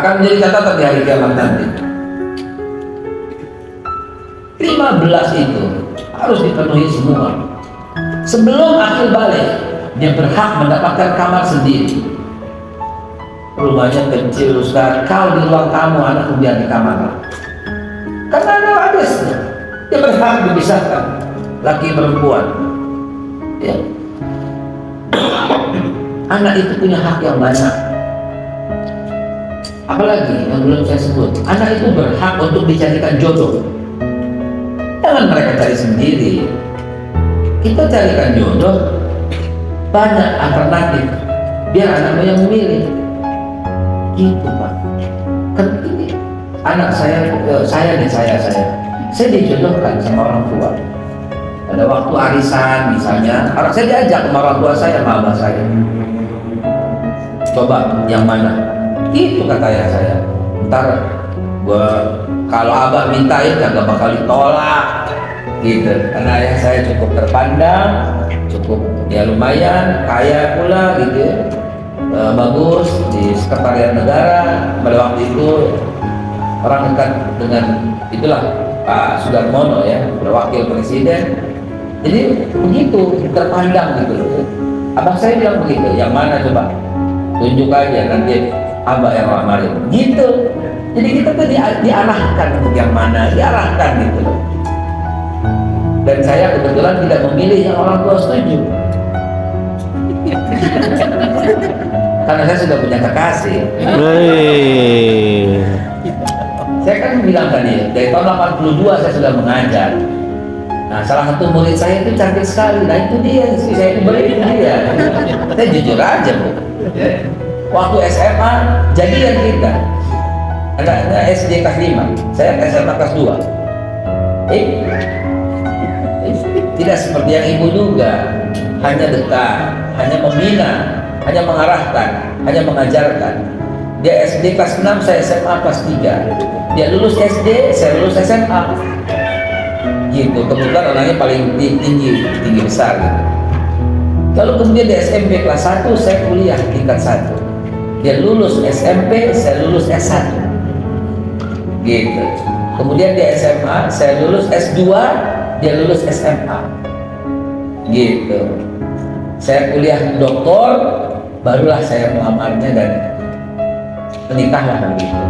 akan menjadi catatan di hari kiamat nanti. 15 itu harus dipenuhi semua. Sebelum akil balik, dia berhak mendapatkan kamar sendiri. Rumahnya kecil, Ustaz, kau di ruang tamu, anak biar di kamar. Karena ada hadisnya, dia berhak dipisahkan laki perempuan. Ya. Anak itu punya hak yang banyak. Apalagi yang belum saya sebut, anak itu berhak untuk dicarikan jodoh. Jangan mereka cari sendiri. Kita carikan jodoh, banyak alternatif, biar anakmu yang memilih. Gitu Pak. Kan ini anak saya dijodohkan sama orang tua. Pada waktu arisan misalnya, saya diajak sama orang tua saya, sama abah saya. Coba yang mana? Itu kata ayah saya. Ntar kalau abah mintain kagak bakal ditolak. Gitu. Karena ayah saya cukup terpandang, cukup ya lumayan, kaya pula gitu. Bagus di sekretariat negara. Pada waktu itu orang dekat dengan itulah Pak Sudarmono ya, wakil presiden. Jadi begitu terpandang gitu. Abang saya bilang begitu, yang mana coba tunjuk aja nanti abah yang lamarin. Gitu. Jadi kita tuh diarahkan untuk yang mana, diarahkan gitu loh. Dan saya kebetulan tidak memilih yang orang tua setuju. Karena saya sudah punya kekasih. Saya kan bilang tadi, dari tahun 82 saya sudah mengajar. Nah, salah satu murid saya itu cantik sekali. Nah, itu dia, saya itu beri dia. Saya jujur aja, Bu. Waktu SMA, jadian kita. Anaknya SD kelas 5, saya SMA kelas 2. Tidak seperti yang ibu juga, hanya dekat, hanya membina, hanya mengarahkan, hanya mengajarkan. Dia SD kelas 6, saya SMA kelas 3. Dia lulus SD, saya lulus SMA. Gitu, kebetulan anaknya paling tinggi besar gitu. Lalu kemudian di SMP kelas 1, saya kuliah tingkat 1. Dia lulus SMP, saya lulus S1. Gitu. Kemudian di SMA, saya lulus S2, dia lulus SMA. Gitu. Saya kuliah doktor, barulah saya melamarnya dan menikahlah begitu.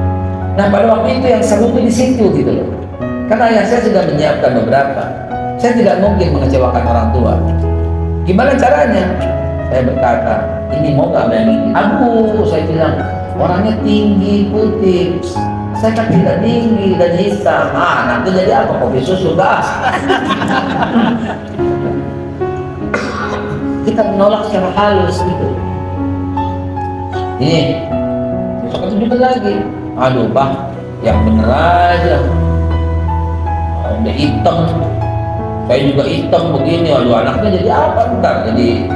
Nah, pada waktu itu yang seru itu di situ gitu loh. Karena ayah saya sudah menyiapkan beberapa. Saya tidak mungkin mengecewakan orang tua. Gimana caranya? Saya berkata, ini mau gak yang ini? Aku, saya bilang, orangnya tinggi, putih. Saya kan tidak tinggi dan hitam. Nanti jadi apa? Kopi susu gas. Kita menolak secara halus gitu. Ini besok tunjukkan lagi. Aduh Pak, yang bener aja. Udah hitam. Saya juga hitam begini. Aduh, anaknya jadi apa ntar? Jadi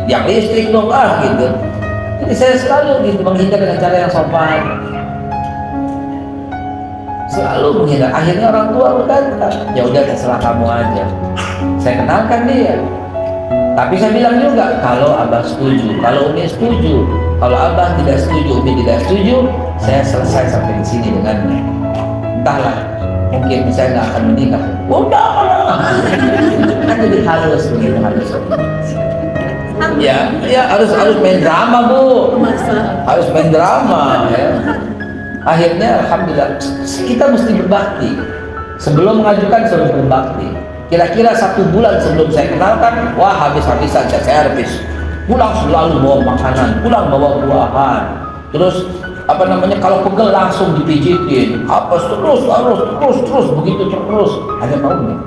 yang listrik dong gitu. Jadi saya selalu gitu menghindar dengan cara yang sopan. Selalu menghindar. Akhirnya orang tua berkata, ya udah terserah kamu aja. Saya kenalkan dia. Tapi saya bilang juga, kalau abah setuju, kalau umi setuju, kalau abah tidak setuju, umi tidak setuju, saya selesai sampai di sini dengannya. Entahlah, mungkin saya nggak akan menikah. Udah, kan jadi halus begitu halus. Ya harus main drama Bu, harus main drama ya. Akhirnya alhamdulillah kita mesti berbakti. Sebelum mengajukan suruh berbakti. Kira-kira 1 bulan sebelum saya kenalkan, wah habis-habisan saya servis. Pulang selalu bawa makanan, pulang bawa buahan. Terus kalau pegel langsung dipijitin. Terus begitu terus. Ada maunya.